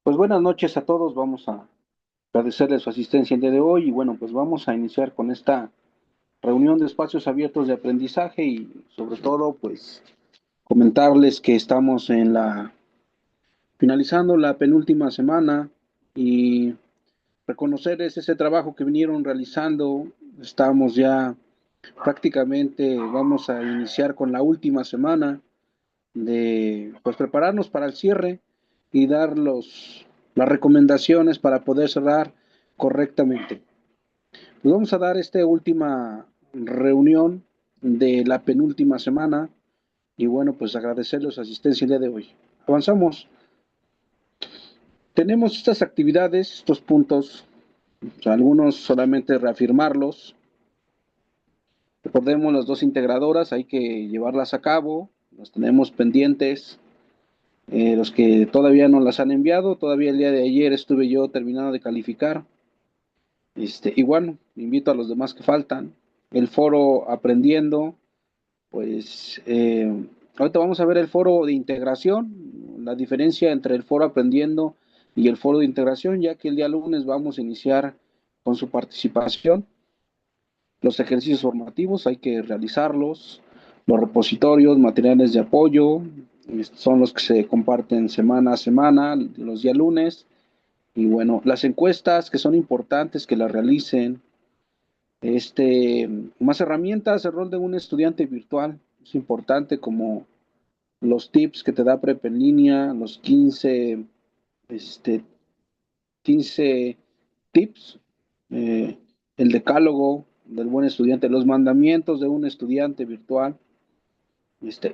Pues buenas noches a todos, vamos a agradecerles su asistencia el día de hoy y bueno, pues vamos a iniciar con esta reunión de espacios abiertos de aprendizaje y sobre todo pues comentarles que estamos finalizando la penúltima semana y reconocerles ese trabajo que vinieron realizando. Estamos ya prácticamente, vamos a iniciar con la última semana de pues prepararnos para el cierre y dar las recomendaciones para poder cerrar correctamente. Pues vamos a dar esta última reunión de la penúltima semana y bueno, pues agradecerles su asistencia el día de hoy. Avanzamos. Tenemos estas actividades, estos puntos, algunos solamente reafirmarlos. Recordemos las dos integradoras, hay que llevarlas a cabo, las tenemos pendientes. Los que todavía no las han enviado, todavía el día de ayer estuve yo terminando de calificar. Y bueno, invito a los demás que faltan. El foro aprendiendo, pues ahorita vamos a ver el foro de integración, la diferencia entre el foro aprendiendo y el foro de integración, ya que el día lunes vamos a iniciar con su participación. Los ejercicios formativos hay que realizarlos, los repositorios, materiales de apoyo, son los que se comparten semana a semana, los días lunes. Y bueno, las encuestas que son importantes que las realicen. Más herramientas, el rol de un estudiante virtual es importante como los tips que te da Prep en línea, los este, 15 tips, el decálogo del buen estudiante, los mandamientos de un estudiante virtual,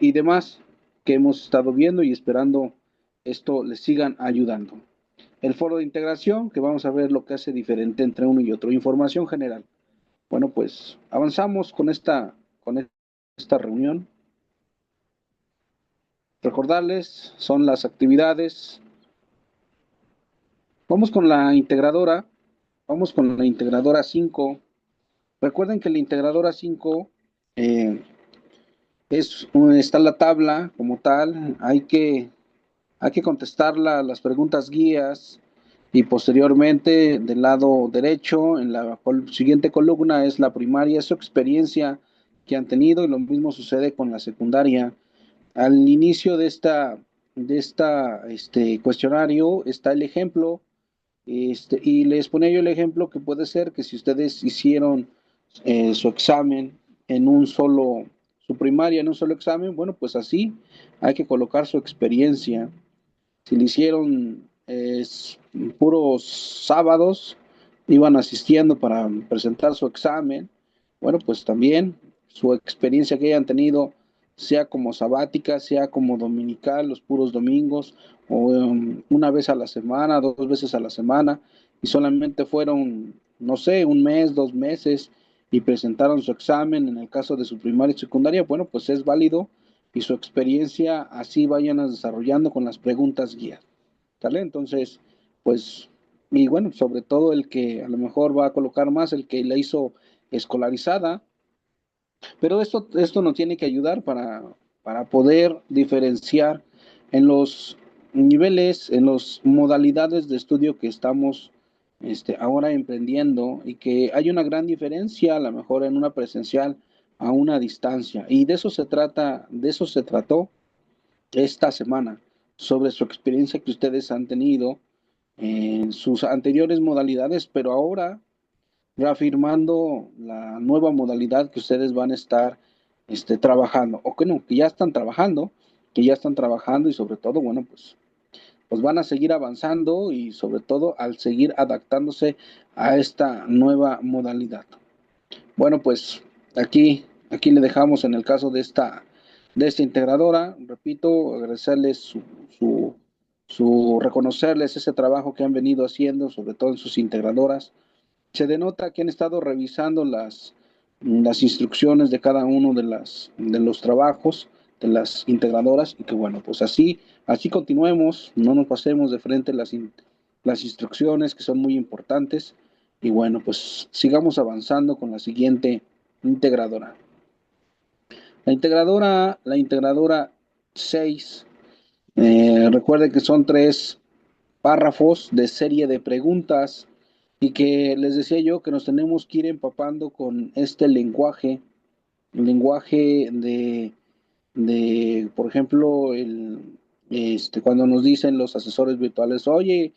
y demás que hemos estado viendo y esperando esto les sigan ayudando. El foro de integración, que vamos a ver lo que hace diferente entre uno y otro. Información general. Bueno, pues avanzamos con esta reunión. Recordarles, son las actividades. Vamos con la integradora. Vamos con la integradora 5. Recuerden que la integradora 5 eh, está la tabla como tal. Hay que contestar las preguntas guías y posteriormente del lado derecho, en la siguiente columna es la primaria, es su experiencia que han tenido y lo mismo sucede con la secundaria. Al inicio de esta cuestionario está el ejemplo y les ponía yo el ejemplo que puede ser que si ustedes hicieron su examen en un solo, su primaria en un solo examen, bueno, pues así hay que colocar su experiencia. Si le hicieron puros sábados, iban asistiendo para presentar su examen, bueno, pues también su experiencia que hayan tenido, sea como sabática, sea como dominical, los puros domingos, o una vez a la semana, dos veces a la semana, y solamente fueron, no sé, un mes, 2 meses, y presentaron su examen en el caso de su primaria y secundaria, bueno, pues es válido y su experiencia así vayan desarrollando con las preguntas guía. ¿Sale? Entonces, pues, y bueno, sobre todo el que a lo mejor va a colocar más, el que la hizo escolarizada, pero esto nos tiene que ayudar para poder diferenciar en los niveles, en las modalidades de estudio que estamos ahora emprendiendo y que hay una gran diferencia a lo mejor en una presencial a una distancia. Y de eso se trata, de eso se trató esta semana, sobre su experiencia que ustedes han tenido en sus anteriores modalidades, pero ahora reafirmando la nueva modalidad que ustedes van a estar trabajando, o que no, que ya están trabajando y sobre todo, bueno, pues van a seguir avanzando y sobre todo al seguir adaptándose a esta nueva modalidad. Bueno, pues aquí le dejamos en el caso de esta integradora, repito, agradecerles su reconocerles ese trabajo que han venido haciendo, sobre todo en sus integradoras. Se denota que han estado revisando las instrucciones de cada uno de los trabajos de las integradoras y que bueno, pues así continuemos, no nos pasemos de frente las instrucciones que son muy importantes y bueno, pues sigamos avanzando con la siguiente integradora. La integradora 6, recuerde que son tres párrafos de serie de preguntas y que les decía yo que nos tenemos que ir empapando con este lenguaje, el lenguaje por ejemplo, cuando nos dicen los asesores virtuales, oye,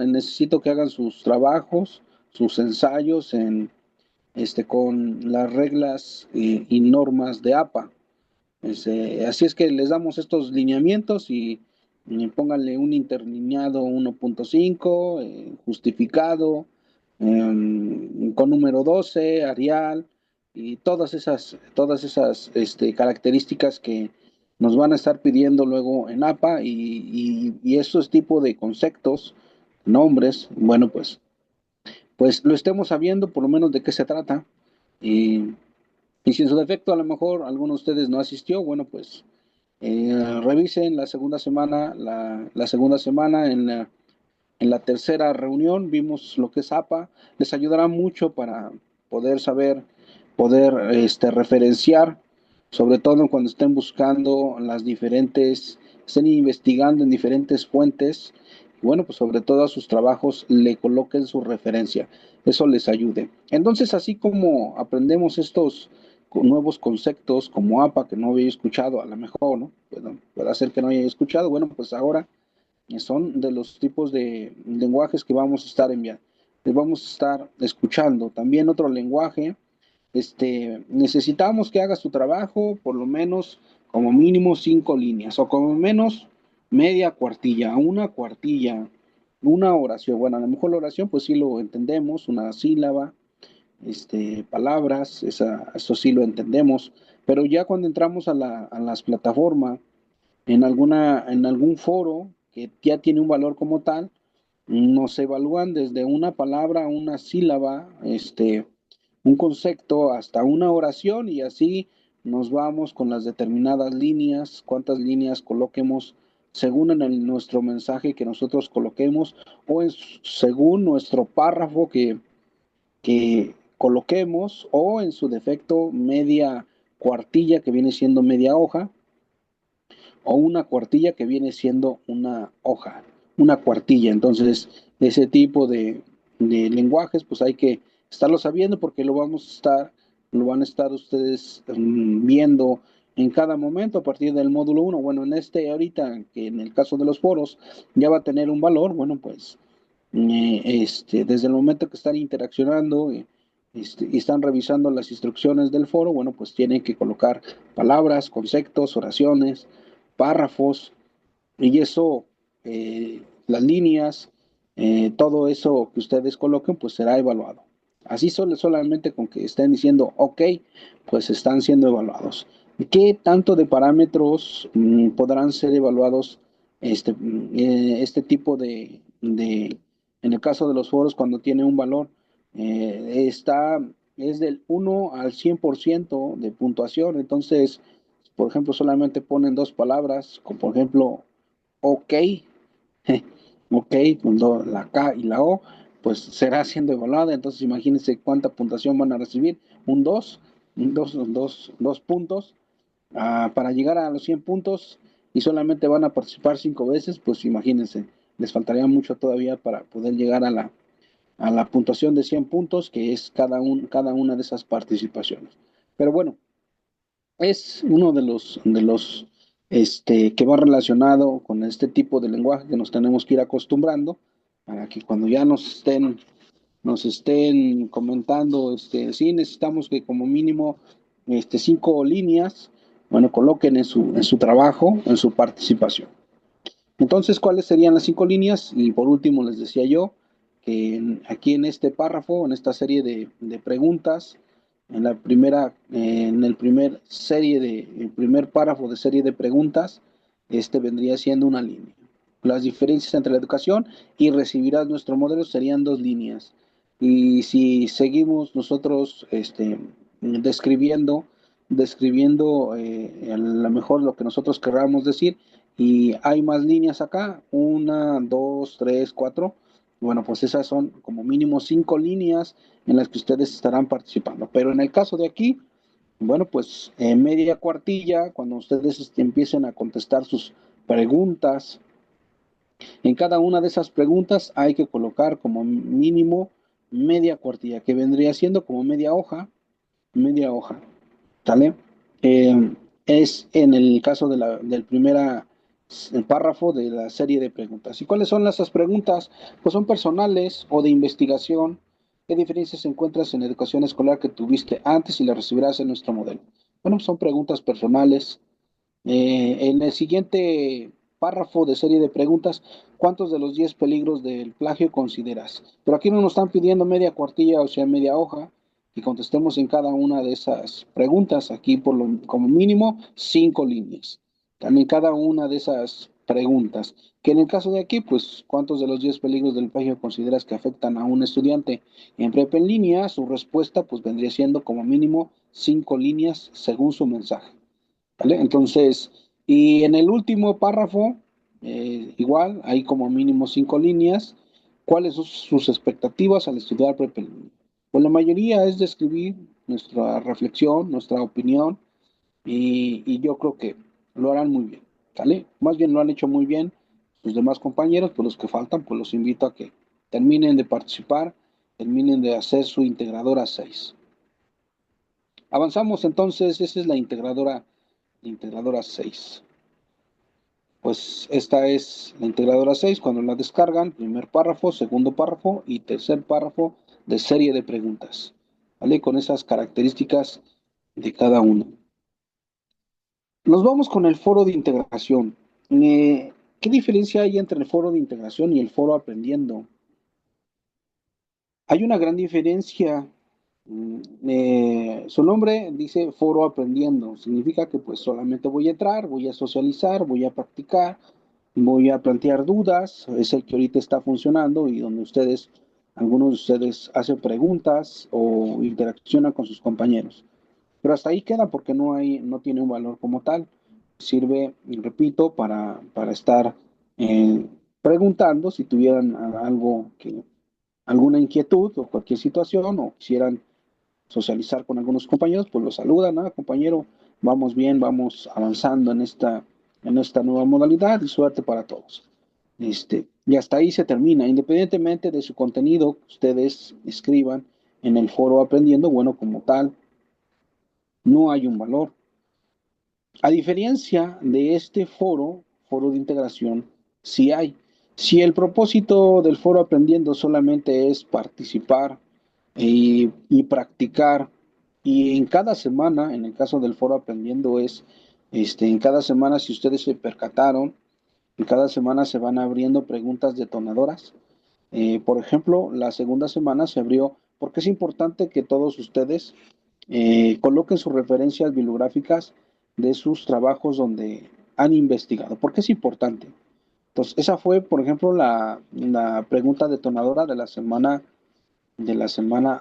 necesito que hagan sus trabajos, sus ensayos con las reglas y normas de APA. Así es que les damos estos lineamientos y pónganle un interlineado 1.5, justificado, con número 12, Arial, y todas esas características que nos van a estar pidiendo luego en APA y esos tipos de conceptos, nombres, bueno, pues lo estemos sabiendo por lo menos de qué se trata. Y, y si en su defecto a lo mejor alguno de ustedes no asistió, bueno, pues revisen la segunda semana, la segunda semana en la tercera reunión vimos lo que es APA, les ayudará mucho para poder saber, poder referenciar, sobre todo cuando estén buscando estén investigando en diferentes fuentes, y bueno, pues sobre todo a sus trabajos le coloquen su referencia, eso les ayude. Entonces, así como aprendemos estos nuevos conceptos como APA que no había escuchado, a lo mejor, ¿no? Puede ser que no haya escuchado, bueno, pues ahora son de los tipos de lenguajes que vamos a estar enviando, que vamos a estar escuchando. También otro lenguaje, necesitamos que hagas tu trabajo por lo menos como mínimo 5 líneas o como menos media cuartilla, una cuartilla, una oración. Bueno, a lo mejor la oración pues sí lo entendemos, una sílaba, palabras, eso sí lo entendemos, pero ya cuando entramos a las plataformas, en algún foro que ya tiene un valor como tal, nos evalúan desde una palabra, una sílaba, un concepto, hasta una oración y así nos vamos con las determinadas líneas, cuántas líneas coloquemos según nuestro mensaje que nosotros coloquemos o según nuestro párrafo que coloquemos o en su defecto media cuartilla que viene siendo media hoja o una cuartilla que viene siendo una hoja, una cuartilla. Entonces, ese tipo de lenguajes, pues hay que estarlo sabiendo porque lo van a estar ustedes viendo en cada momento a partir del módulo uno. Bueno, ahorita, que en el caso de los foros ya va a tener un valor, bueno, pues desde el momento que están interaccionando y están revisando las instrucciones del foro, bueno, pues tienen que colocar palabras, conceptos, oraciones, párrafos, y eso, las líneas, todo eso que ustedes coloquen, pues será evaluado. Así solamente con que estén diciendo OK, pues están siendo evaluados. ¿Qué tanto de parámetros podrán ser evaluados este tipo en el caso de los foros, cuando tiene un valor, es del 1 al 100% de puntuación? Entonces, por ejemplo, solamente ponen dos palabras, como por ejemplo, OK, OK, la K y la O, pues será siendo evaluada. Entonces, imagínense cuánta puntuación van a recibir: un 2, dos puntos, para llegar a los 100 puntos, y solamente van a participar 5 veces. Pues imagínense, les faltaría mucho todavía para poder llegar a la puntuación de 100 puntos, que es cada una de esas participaciones. Pero bueno, es uno de los que va relacionado con este tipo de lenguaje que nos tenemos que ir acostumbrando para que cuando ya nos estén comentando, sí, necesitamos que como mínimo 5 líneas, bueno, coloquen en su trabajo, en su participación. Entonces, ¿cuáles serían las 5 líneas? Y por último, les decía yo que aquí en este párrafo, en esta serie de preguntas, el primer párrafo de serie de preguntas, vendría siendo una línea. Las diferencias entre la educación y recibirás nuestro modelo serían 2 líneas. Y si seguimos nosotros describiendo a lo mejor lo que nosotros querramos decir, y hay más líneas acá, una, dos, tres, cuatro. Bueno, pues esas son como mínimo 5 líneas en las que ustedes estarán participando. Pero en el caso de aquí, bueno, pues media cuartilla, cuando ustedes empiecen a contestar sus preguntas En cada una de esas preguntas hay que colocar como mínimo media cuartilla, que vendría siendo como media hoja, ¿sale? Es en el caso del primer párrafo de la serie de preguntas. ¿Y cuáles son esas preguntas? Pues son personales o de investigación. ¿Qué diferencias encuentras en la educación escolar que tuviste antes y la recibirás en nuestro modelo? Bueno, son preguntas personales. En el siguiente párrafo de serie de preguntas, ¿cuántos de los 10 peligros del plagio consideras? Pero aquí no nos están pidiendo media cuartilla, o sea, media hoja, y contestemos en cada una de esas preguntas, aquí como mínimo 5 líneas. También cada una de esas preguntas, que en el caso de aquí, pues, ¿cuántos de los 10 peligros del plagio consideras que afectan a un estudiante en prepa en línea? Su respuesta, pues, vendría siendo como mínimo 5 líneas según su mensaje. ¿Vale? Entonces, y en el último párrafo, igual, hay como mínimo 5 líneas. ¿Cuáles son sus expectativas al estudiar prepa en línea? Pues la mayoría es describir nuestra reflexión, nuestra opinión, y yo creo que lo harán muy bien, ¿vale? Más bien lo han hecho muy bien sus demás compañeros, pues los que faltan, pues los invito a que terminen de participar, terminen de hacer su integradora 6. Avanzamos entonces, esa es la integradora 6. Pues esta es la integradora 6 cuando la descargan, primer párrafo, segundo párrafo y tercer párrafo de serie de preguntas, ¿vale? Con esas características de cada uno. Nos vamos con el foro de integración. ¿Qué diferencia hay entre el foro de integración y el foro aprendiendo? Hay una gran diferencia. Su nombre dice foro aprendiendo. Significa que pues solamente voy a entrar, voy a socializar, voy a practicar, voy a plantear dudas. Es el que ahorita está funcionando y donde algunos de ustedes hacen preguntas o interaccionan con sus compañeros. Pero hasta ahí queda porque no tiene un valor como tal. Sirve, repito, para estar eh, preguntando si tuvieran alguna inquietud o cualquier situación o quisieran socializar con algunos compañeros, pues los saludan, ¿no? Compañero, vamos bien, vamos avanzando en esta nueva modalidad y suerte para todos. Y hasta ahí se termina, independientemente de su contenido que ustedes escriban en el foro aprendiendo, bueno, como tal, no hay un valor. A diferencia de este foro de integración, sí hay. Si el propósito del foro aprendiendo solamente es participar y practicar, y en cada semana, en el caso del foro aprendiendo en cada semana, si ustedes se percataron, en cada semana se van abriendo preguntas detonadoras. Por ejemplo, la segunda semana se abrió, porque es importante que todos ustedes coloquen sus referencias bibliográficas de sus trabajos donde han investigado. ¿Por qué es importante? Entonces, esa fue, por ejemplo, la pregunta detonadora de la semana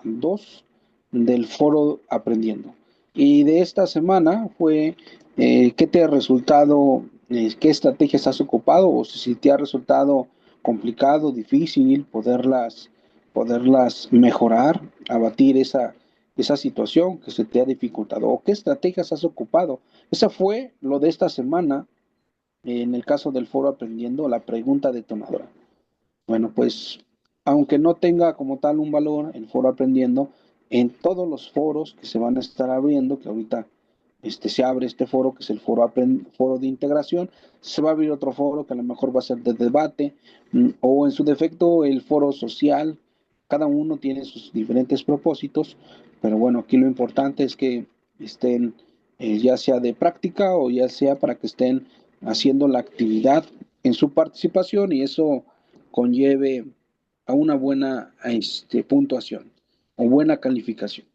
2 del foro Aprendiendo. Y de esta semana fue, ¿qué te ha resultado, qué estrategias has ocupado o si te ha resultado complicado, difícil poderlas mejorar, abatir esa situación que se te ha dificultado o qué estrategias has ocupado? Esa fue lo de esta semana, en el caso del foro Aprendiendo, la pregunta detonadora. Bueno, pues aunque no tenga como tal un valor el foro aprendiendo, en todos los foros que se van a estar abriendo, que ahorita se abre este foro, que es el foro de integración, se va a abrir otro foro que a lo mejor va a ser de debate, o en su defecto el foro social. Cada uno tiene sus diferentes propósitos, pero bueno, aquí lo importante es que estén, ya sea de práctica o ya sea para que estén haciendo la actividad en su participación y eso conlleve a una buena puntuación o buena calificación.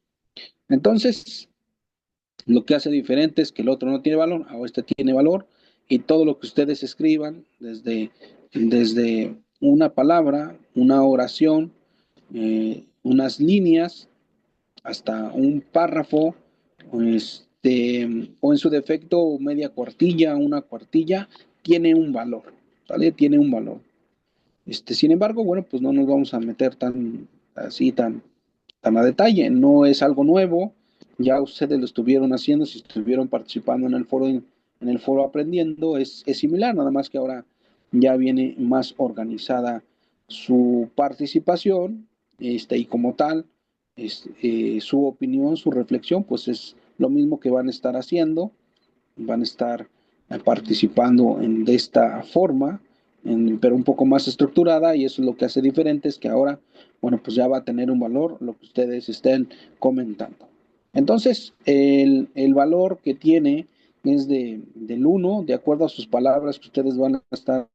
Entonces, lo que hace diferente es que el otro no tiene valor, o este tiene valor, y todo lo que ustedes escriban, desde una palabra, una oración, unas líneas, hasta un párrafo, o en su defecto media cuartilla, una cuartilla, tiene un valor, ¿vale? Tiene un valor. Sin embargo, bueno, pues no nos vamos a meter tan a detalle. No es algo nuevo. Ya ustedes lo estuvieron haciendo, si estuvieron participando en el foro aprendiendo, es similar, nada más que ahora ya viene más organizada su participación, y como tal, su opinión, su reflexión, pues es lo mismo que van a estar haciendo, van a estar participando de esta forma, pero un poco más estructurada, y eso es lo que hace diferente, es que ahora, bueno, pues ya va a tener un valor lo que ustedes estén comentando. Entonces, el valor que tiene es del 1, de acuerdo a sus palabras que ustedes van a estar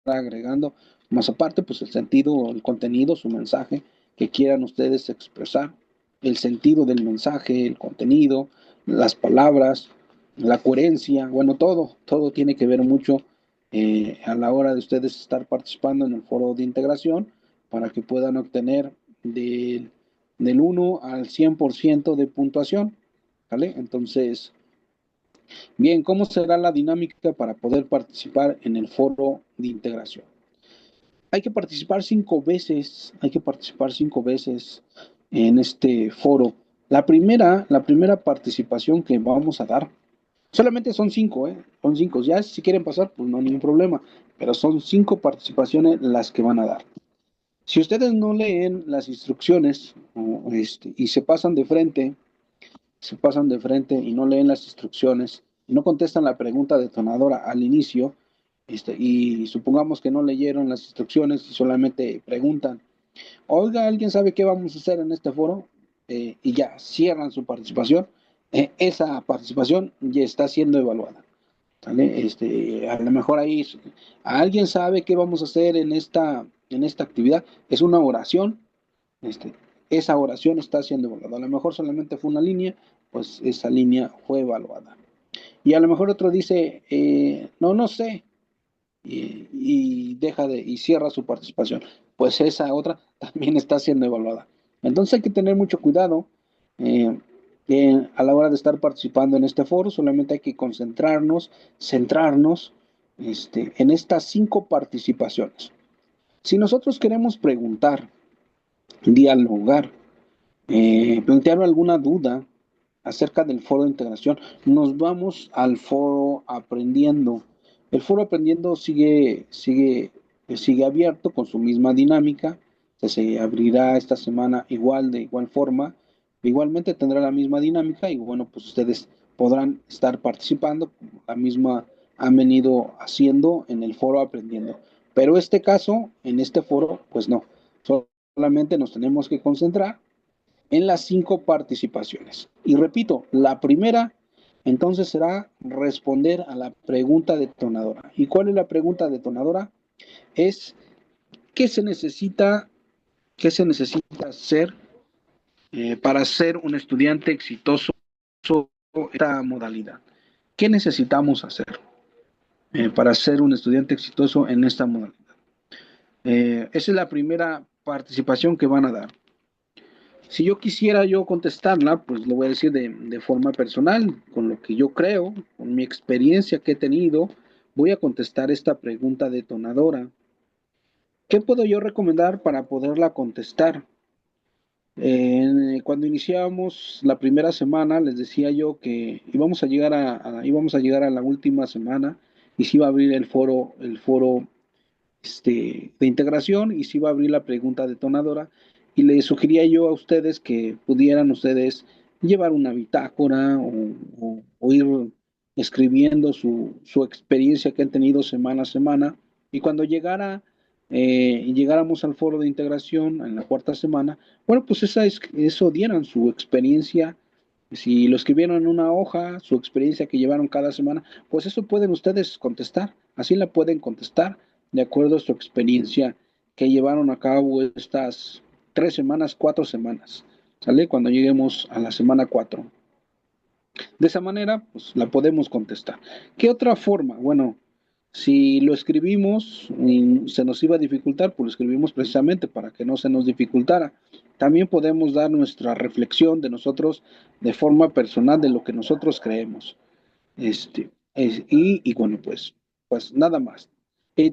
agregando, más aparte, pues el sentido, el contenido, su mensaje que quieran ustedes expresar, el sentido del mensaje, el contenido, las palabras, la coherencia, bueno, todo tiene que ver mucho a la hora de ustedes estar participando en el foro de integración para que puedan obtener del 1 al 100% de puntuación, ¿vale? Entonces, bien, ¿cómo será la dinámica para poder participar en el foro de integración? Hay que participar 5 veces, hay que participar 5 veces en este foro. La primera participación que vamos a dar, solamente son 5, ¿eh? Son 5. Ya si quieren pasar, pues no hay ningún problema, pero son 5 participaciones las que van a dar. Si ustedes no leen las instrucciones y se pasan de frente y no leen las instrucciones y no contestan la pregunta detonadora al inicio, y supongamos que no leyeron las instrucciones y solamente preguntan, oiga, ¿alguien sabe qué vamos a hacer en este foro? Y ya cierran su participación, esa participación ya está siendo evaluada. ¿Sale? A lo mejor ahí, ¿alguien sabe qué vamos a hacer en esta actividad? Es una oración, este, esa oración está siendo evaluada. A lo mejor solamente fue una línea, pues esa línea fue evaluada. Y a lo mejor otro dice, no sé, y cierra su participación. Pues esa otra también está siendo evaluada. Entonces hay que tener mucho cuidado eh, a la hora de estar participando en este foro. Solamente hay que concentrarnos, centrarnos en estas 5 participaciones. Si nosotros queremos preguntar, dialogar, plantear alguna duda acerca del foro de integración, nos vamos al foro aprendiendo. El foro aprendiendo sigue abierto con su misma dinámica. Se abrirá esta semana de igual forma. Igualmente tendrá la misma dinámica y bueno, pues ustedes podrán estar participando como la misma han venido haciendo en el foro aprendiendo. Pero este caso, en este foro, pues no. Solamente nos tenemos que concentrar en las 5 participaciones. Y repito, la primera entonces será responder a la pregunta detonadora. ¿Y cuál es la pregunta detonadora? Es ¿qué se necesita, hacer para ser un estudiante exitoso en esta modalidad? ¿Qué necesitamos hacer para ser un estudiante exitoso en esta modalidad? Esa es la primera participación que van a dar. Si yo quisiera contestarla, pues lo voy a decir de forma personal, con lo que yo creo, con mi experiencia que he tenido, voy a contestar esta pregunta detonadora. ¿Qué puedo yo recomendar para poderla contestar? Cuando iniciábamos la primera semana, les decía yo que íbamos a llegar a la última semana y se iba a abrir el foro de integración y se iba a abrir la pregunta detonadora y les sugería yo a ustedes que pudieran ustedes llevar una bitácora o ir escribiendo su experiencia que han tenido semana a semana y cuando llegáramos al foro de integración en la cuarta semana, bueno, pues eso dieran su experiencia. Si lo escribieron en una hoja, su experiencia que llevaron cada semana, pues eso pueden ustedes contestar, así la pueden contestar de acuerdo a su experiencia que llevaron a cabo estas 3 semanas, 4 semanas, ¿sale? Cuando lleguemos a la semana 4. De esa manera, pues la podemos contestar. ¿Qué otra forma? Bueno, si lo escribimos y se nos iba a dificultar, pues lo escribimos precisamente para que no se nos dificultara. También podemos dar nuestra reflexión de nosotros de forma personal de lo que nosotros creemos. Y bueno, pues nada más.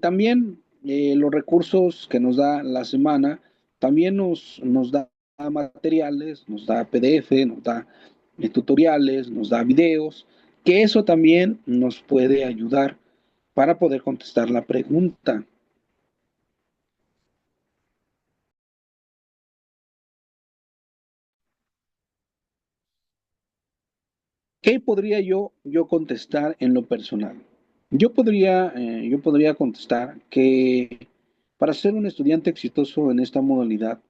También los recursos que nos da la semana, también nos da materiales, nos da PDF, nos da tutoriales, nos da videos, que eso también nos puede ayudar. para poder contestar la pregunta. ¿Qué podría yo contestar en lo personal? Yo podría contestar que para ser un estudiante exitoso en esta modalidad,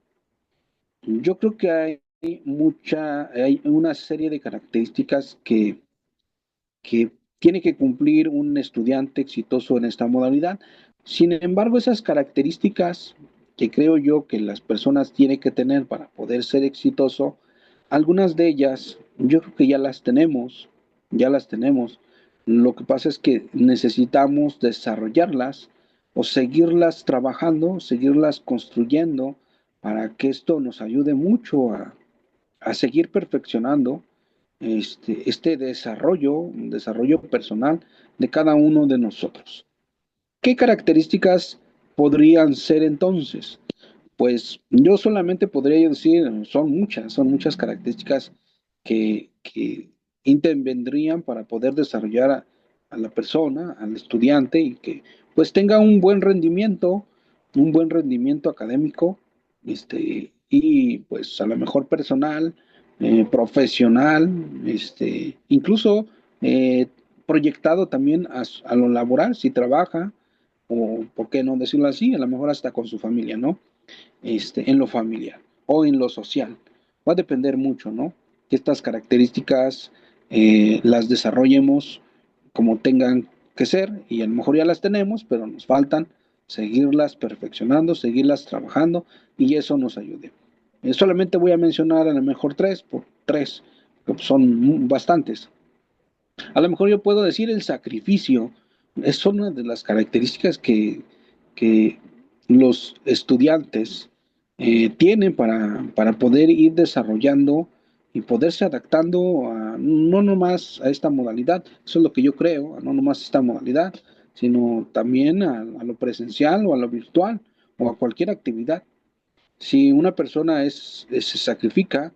yo creo que hay una serie de características que tiene que cumplir un estudiante exitoso en esta modalidad. Sin embargo, esas características que creo yo que las personas tienen que tener para poder ser exitoso, algunas de ellas yo creo que ya las tenemos. Lo que pasa es que necesitamos desarrollarlas o seguirlas trabajando, seguirlas construyendo para que esto nos ayude mucho a seguir perfeccionando este desarrollo, un desarrollo personal de cada uno de nosotros. ¿Qué características podrían ser entonces? Pues yo solamente podría decir, son muchas características que intervendrían para poder desarrollar a la persona, al estudiante, y que pues tenga un buen rendimiento académico, y pues a lo mejor personal, profesional, incluso eh, proyectado también a lo laboral, si trabaja, o por qué no decirlo así, a lo mejor hasta con su familia, ¿no? En lo familiar o en lo social. Va a depender mucho, ¿no? Que estas características las desarrollemos como tengan que ser y a lo mejor ya las tenemos, pero nos faltan seguirlas perfeccionando, seguirlas trabajando y eso nos ayude. Solamente voy a mencionar a lo mejor tres, que son bastantes. A lo mejor yo puedo decir el sacrificio. Es una de las características que los estudiantes tienen para poder ir desarrollando y poderse adaptando no nomás a esta modalidad, eso es lo que yo creo, no nomás a esta modalidad, sino también a lo presencial o a lo virtual o a cualquier actividad. Si una persona se sacrifica,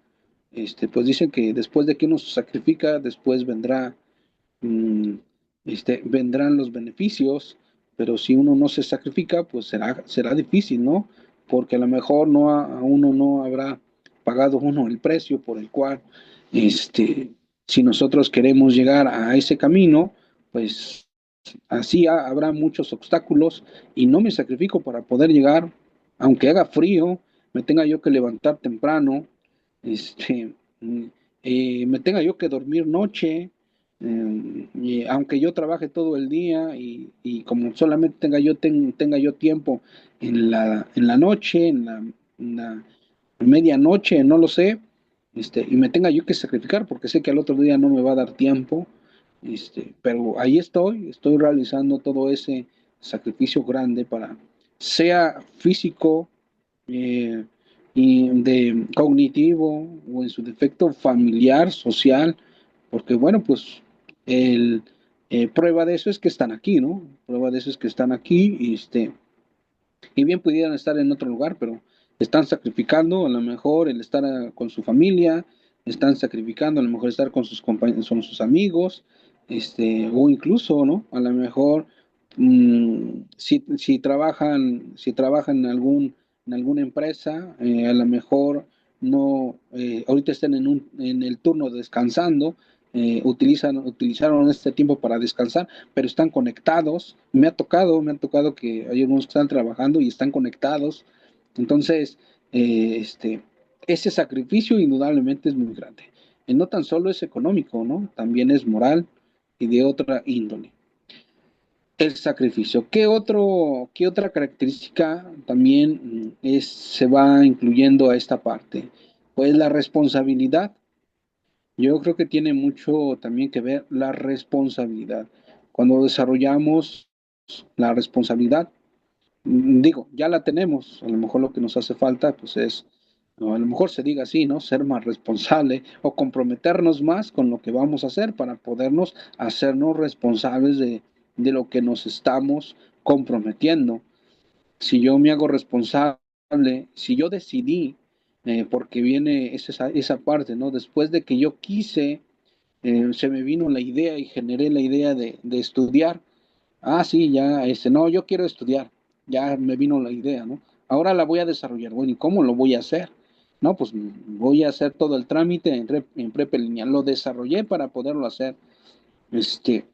pues dicen que después de que uno se sacrifica, después mm, vendrán los beneficios, pero si uno no se sacrifica, pues será difícil, ¿no? Porque a lo mejor a uno no habrá pagado uno el precio por el cual, este, si nosotros queremos llegar a ese camino, pues así habrá muchos obstáculos y no me sacrifico para poder llegar, aunque haga frío, me tenga yo que levantar temprano, este, mm, me tenga yo que dormir noche, y aunque yo trabaje todo el día y como solamente tenga yo tiempo en la noche, en la medianoche, no lo sé, y me tenga yo que sacrificar porque sé que al otro día no me va a dar tiempo, pero ahí estoy realizando todo ese sacrificio grande para, sea físico, eh, y de cognitivo o en su defecto familiar, social, porque bueno, pues el, prueba de eso es que están aquí, ¿no? Prueba de eso es que están aquí y bien pudieran estar en otro lugar, pero están sacrificando a lo mejor el estar con su familia, están sacrificando a lo mejor estar con sus compañeros, con sus amigos, o incluso, ¿no? A lo mejor si trabajan en alguna empresa, a lo mejor no, ahorita están en el turno descansando, utilizaron este tiempo para descansar, pero están conectados. Me ha tocado que hay algunos que están trabajando y están conectados. Entonces, ese sacrificio indudablemente es muy grande. Y no tan solo es económico, ¿no? También es moral y de otra índole. El sacrificio. Qué otra característica también se va incluyendo a esta parte? Pues la responsabilidad. Yo creo que tiene mucho también que ver la responsabilidad. Cuando desarrollamos la responsabilidad, digo, ya la tenemos, a lo mejor lo que nos hace falta pues es, o a lo mejor se diga así, ¿no? Ser más responsable o comprometernos más con lo que vamos a hacer para podernos hacernos responsables de lo que nos estamos comprometiendo. Si yo me hago responsable, si yo decidí, porque viene esa parte, ¿no? Después de que yo quise, se me vino la idea y generé la idea de estudiar. Ah, sí, ya, no, yo quiero estudiar, ya me vino la idea, ¿no? Ahora la voy a desarrollar. Bueno, ¿y cómo lo voy a hacer? No, pues voy a hacer todo el trámite en Prepa en línea. Lo desarrollé para poderlo hacer. Este,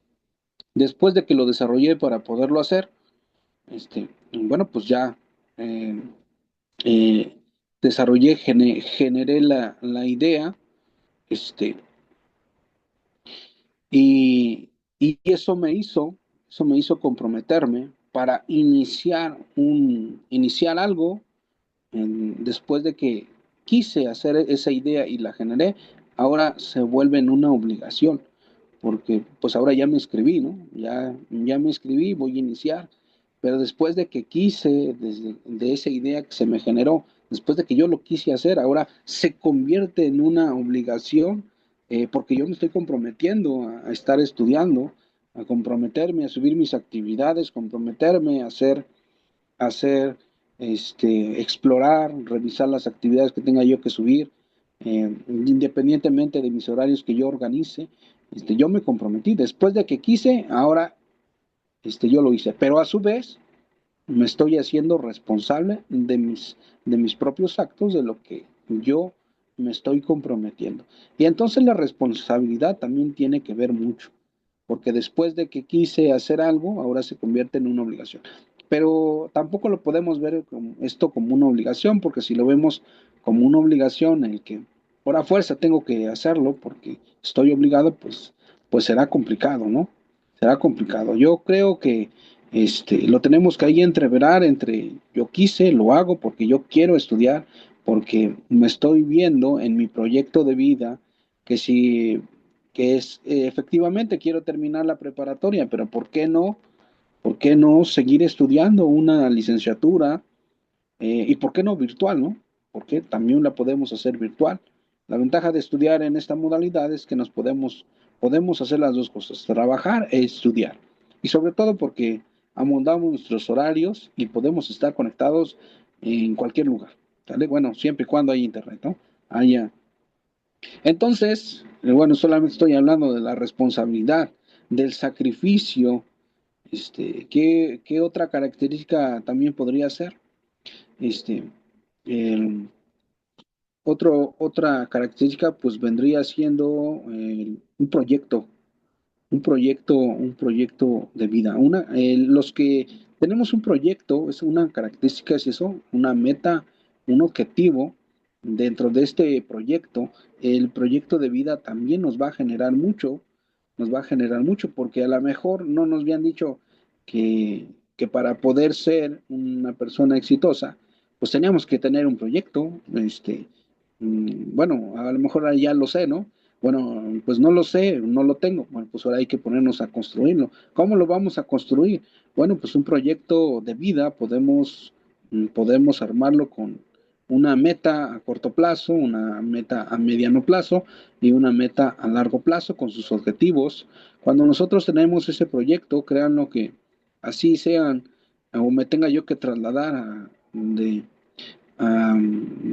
Después de que lo desarrollé para poderlo hacer, bueno, pues ya eh, eh, desarrollé, generé la idea, este, y, y eso me hizo comprometerme para iniciar algo después de que quise hacer esa idea y la generé, ahora se vuelve en una obligación, porque pues ahora ya me inscribí, ¿no? Ya me inscribí, voy a iniciar, pero después de que quise, de esa idea que se me generó, después de que yo lo quise hacer, ahora se convierte en una obligación, porque yo me estoy comprometiendo a estar estudiando, a comprometerme, a subir mis actividades, comprometerme a hacer, explorar, revisar las actividades que tenga yo que subir, independientemente de mis horarios que yo organice. Yo me comprometí. Después de que quise, ahora yo lo hice. Pero a su vez, me estoy haciendo responsable de mis propios actos, de lo que yo me estoy comprometiendo. Y entonces la responsabilidad también tiene que ver mucho, porque después de que quise hacer algo, ahora se convierte en una obligación. Pero tampoco lo podemos ver esto como una obligación, porque si lo vemos como una obligación en el que por a fuerza tengo que hacerlo porque estoy obligado, pues será complicado, ¿no? Será complicado. Yo creo que lo tenemos que ahí entreverar entre yo quise, lo hago porque yo quiero estudiar, porque me estoy viendo en mi proyecto de vida que si que es efectivamente quiero terminar la preparatoria, pero ¿por qué no? ¿Por qué no seguir estudiando una licenciatura? ¿Y por qué no virtual, no? Porque también la podemos hacer virtual. La ventaja de estudiar en esta modalidad es que podemos hacer las dos cosas, trabajar e estudiar. Y sobre todo porque amoldamos nuestros horarios y podemos estar conectados en cualquier lugar. ¿Vale? Bueno, siempre y cuando haya internet, ¿no? Haya. Entonces, bueno, solamente estoy hablando de la responsabilidad, del sacrificio. ¿Qué otra característica también podría ser? Este, el- otra característica pues vendría siendo un proyecto de vida. Los que tenemos un proyecto, es una característica, es eso, una meta, un objetivo. Dentro de este proyecto, el proyecto de vida también nos va a generar mucho, porque a lo mejor no nos habían dicho que, que para poder ser una persona exitosa, pues teníamos que tener un proyecto. Bueno, a lo mejor ya lo sé, ¿no? Bueno, pues no lo sé, no lo tengo. Bueno, pues ahora hay que ponernos a construirlo. ¿Cómo lo vamos a construir? Bueno, pues un proyecto de vida podemos armarlo con una meta a corto plazo, una meta a mediano plazo y una meta a largo plazo con sus objetivos. Cuando nosotros tenemos ese proyecto, créanlo que así sean, o me tenga yo que trasladar de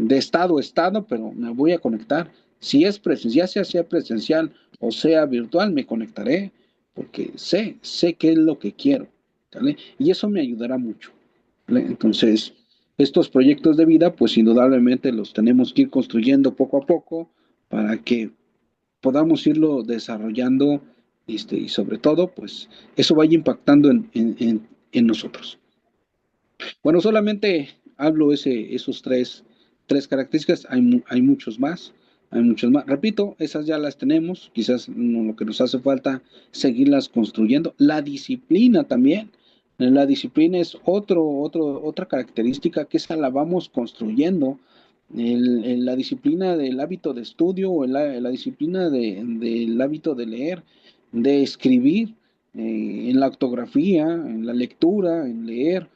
estado a estado, pero me voy a conectar. Si es presencial, sea presencial o sea virtual, me conectaré porque sé qué es lo que quiero, ¿vale? Y eso me ayudará mucho, ¿vale? Entonces, estos proyectos de vida, pues indudablemente los tenemos que ir construyendo poco a poco para que podamos irlo desarrollando, y sobre todo, pues eso vaya impactando en nosotros. Bueno, solamente hablo esos tres características, hay muchos más, hay muchos más. Repito, esas ya las tenemos, quizás lo que nos hace falta seguirlas construyendo. La disciplina también, la disciplina es otra característica que esa la vamos construyendo. La disciplina del hábito de estudio o la disciplina del hábito de leer, de escribir, en la ortografía, en la lectura, en leer.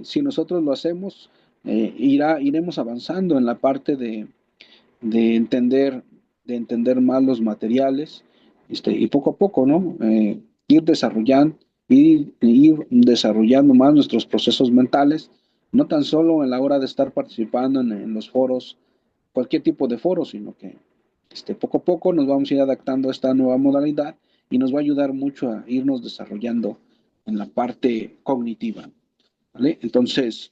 Si nosotros lo hacemos, iremos avanzando en la parte de entender, de entender más los materiales, y poco a poco, ¿no? Ir desarrollando más nuestros procesos mentales, no tan solo en la hora de estar participando en los foros, cualquier tipo de foro, sino que poco a poco nos vamos a ir adaptando a esta nueva modalidad y nos va a ayudar mucho a irnos desarrollando en la parte cognitiva, ¿vale? Entonces,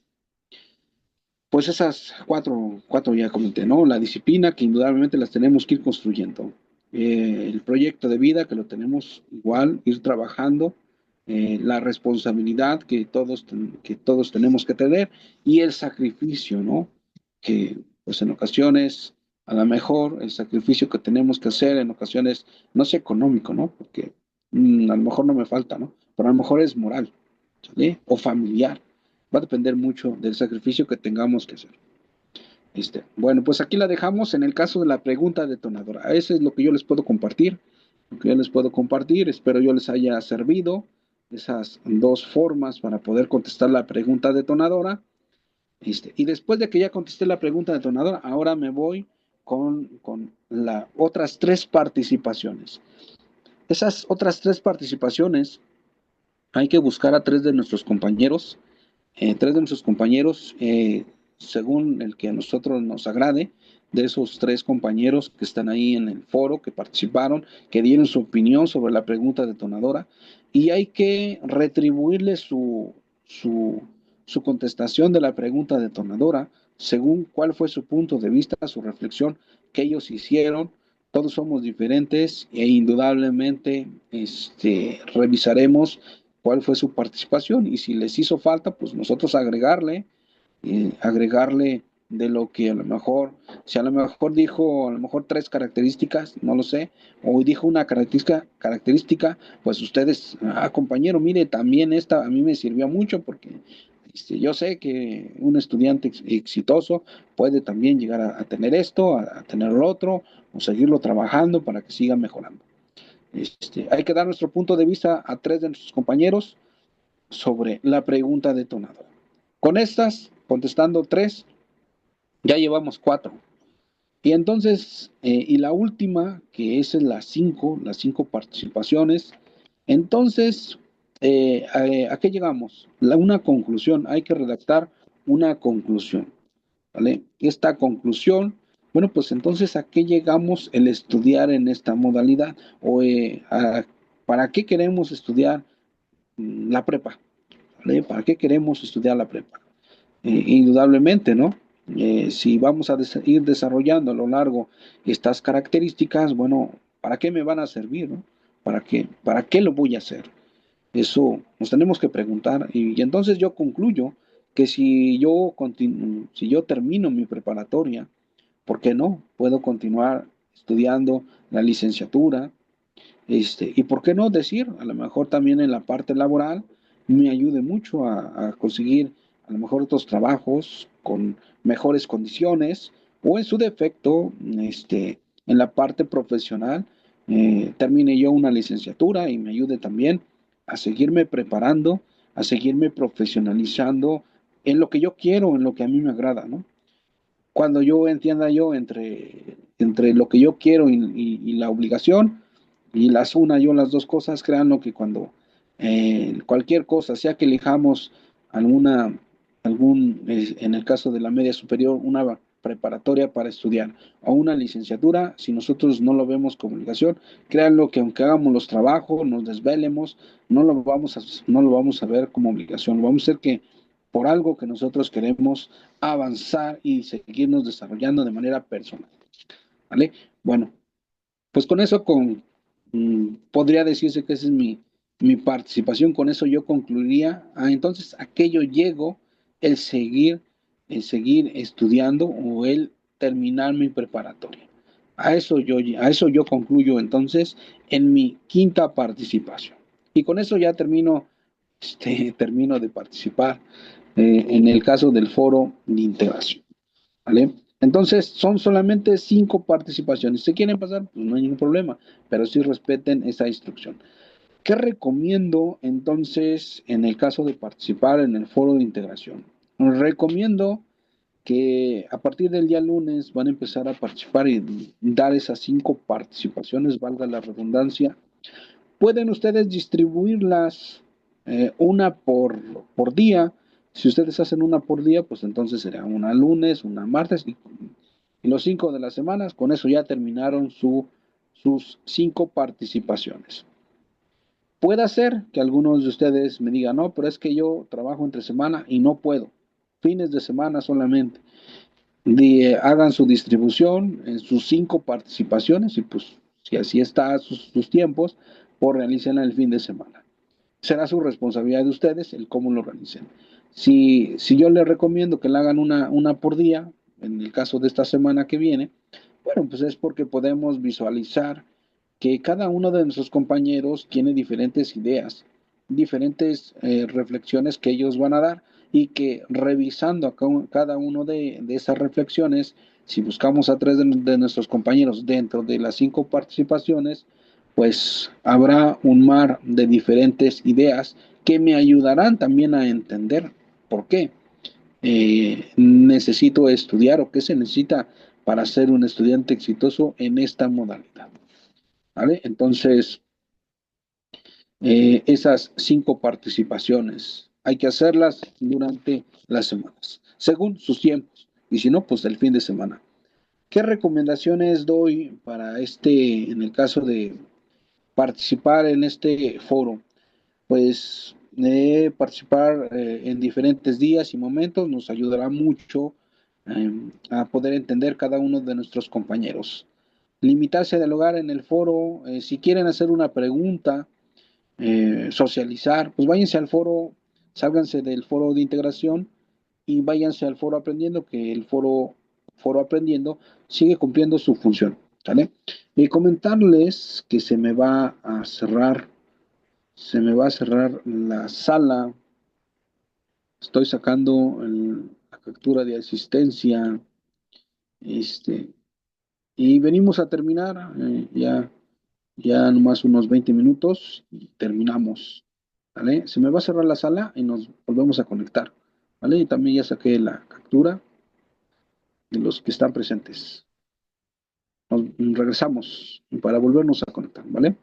pues esas cuatro ya comenté, ¿no? La disciplina, que indudablemente las tenemos que ir construyendo. El proyecto de vida, que lo tenemos igual, ir trabajando. La responsabilidad que todos tenemos que tener y el sacrificio, ¿no? Que pues en ocasiones, a lo mejor el sacrificio que tenemos que hacer en ocasiones no es económico, ¿no? Porque a lo mejor no me falta, ¿no? Pero a lo mejor es moral, ¿sí? O familiar. Va a depender mucho del sacrificio que tengamos que hacer. Bueno, pues aquí la dejamos en el caso de la pregunta detonadora. Eso es lo que yo les puedo compartir. Lo que yo les puedo compartir. Espero yo les haya servido esas dos formas para poder contestar la pregunta detonadora. Y después de que ya contesté la pregunta detonadora, ahora me voy con las otras tres participaciones. Esas otras tres participaciones hay que buscar a tres de nuestros compañeros, según el que a nosotros nos agrade, de esos tres compañeros que están ahí en el foro, que participaron, que dieron su opinión sobre la pregunta detonadora, y hay que retribuirle su contestación de la pregunta detonadora, según cuál fue su punto de vista, su reflexión que ellos hicieron. Todos somos diferentes e indudablemente revisaremos cuál fue su participación y si les hizo falta, pues nosotros agregarle de lo que a lo mejor, si a lo mejor dijo a lo mejor tres características, no lo sé, o dijo una característica, pues ustedes, compañero, mire, también esta a mí me sirvió mucho porque yo sé que un estudiante exitoso puede también llegar a tener esto, a tener lo otro, o seguirlo trabajando para que siga mejorando. Hay que dar nuestro punto de vista a tres de nuestros compañeros sobre la pregunta detonadora. Con estas, contestando tres, ya llevamos cuatro. Y entonces, y la última, que es las cinco participaciones, entonces, ¿a qué llegamos? Una conclusión, hay que redactar una conclusión, ¿vale? Esta conclusión, bueno, pues entonces, ¿a qué llegamos el estudiar en esta modalidad? O ¿para qué queremos estudiar la prepa? ¿Vale? ¿Para qué queremos estudiar la prepa? Indudablemente, ¿no? Si vamos a ir desarrollando a lo largo estas características, bueno, ¿para qué me van a servir, no? ¿Para qué lo voy a hacer? Eso nos tenemos que preguntar y entonces yo concluyo que si yo termino mi preparatoria, ¿por qué no? Puedo continuar estudiando la licenciatura, y por qué no decir, a lo mejor también en la parte laboral me ayude mucho a conseguir a lo mejor otros trabajos con mejores condiciones o en su defecto, en la parte profesional, termine yo una licenciatura y me ayude también a seguirme preparando, a seguirme profesionalizando en lo que yo quiero, en lo que a mí me agrada, ¿no? Cuando yo entienda yo entre lo que yo quiero y la obligación, y las una yo las dos cosas, créanlo que cuando cualquier cosa, sea que elijamos en el caso de la media superior, una preparatoria para estudiar o una licenciatura, si nosotros no lo vemos como obligación, créanlo que aunque hagamos los trabajos, nos desvelemos, no lo vamos a ver como obligación, lo vamos a hacer que por algo que nosotros queremos avanzar y seguirnos desarrollando de manera personal, ¿vale? Bueno, pues con eso podría decirse que esa es mi participación, con eso yo concluiría. Entonces, aquello llego, el seguir estudiando o el terminar mi preparatoria. A eso yo concluyo entonces en mi quinta participación. Y con eso ya termino de participar en el caso del foro de integración. ¿Vale? Entonces, son solamente 5 participaciones. Si quieren pasar, pues no hay ningún problema, pero sí respeten esa instrucción. ¿Qué recomiendo entonces en el caso de participar en el foro de integración? Recomiendo que a partir del día lunes van a empezar a participar y dar esas 5 participaciones, valga la redundancia. Pueden ustedes distribuirlas una por día. Si ustedes hacen una por día, pues entonces será una lunes, una martes y los 5 de las semanas. Con eso ya terminaron sus 5 participaciones. Puede ser que algunos de ustedes me digan, no, pero es que yo trabajo entre semana y no puedo. Fines de semana solamente. Hagan su distribución en sus 5 participaciones y pues si así está sus tiempos, pues realicen el fin de semana. Será su responsabilidad de ustedes el cómo lo organicen. Si yo les recomiendo que la hagan una por día, en el caso de esta semana que viene, bueno, pues es porque podemos visualizar que cada uno de nuestros compañeros tiene diferentes ideas, diferentes reflexiones que ellos van a dar y que revisando a cada uno de esas reflexiones, si buscamos a tres de nuestros compañeros dentro de las 5 participaciones, pues habrá un mar de diferentes ideas que me ayudarán también a entender por qué necesito estudiar o qué se necesita para ser un estudiante exitoso en esta modalidad. ¿Vale? Entonces, esas 5 participaciones hay que hacerlas durante las semanas, según sus tiempos, y si no, pues el fin de semana. ¿Qué recomendaciones doy para en el caso de participar en este foro? Pues participar en diferentes días y momentos nos ayudará mucho a poder entender cada uno de nuestros compañeros. Limitarse a dialogar en el foro, si quieren hacer una pregunta, socializar, pues váyanse al foro, sálganse del foro de integración y váyanse al foro aprendiendo, que el foro aprendiendo sigue cumpliendo su función. ¿Vale? Y comentarles que se me va a cerrar la sala. Estoy sacando la captura de asistencia. Este, y venimos a terminar. Ya nomás unos 20 minutos y terminamos. ¿Vale? Se me va a cerrar la sala y nos volvemos a conectar. ¿Vale? Y también ya saqué la captura de los que están presentes. Nos regresamos para volvernos a conectar. ¿Vale?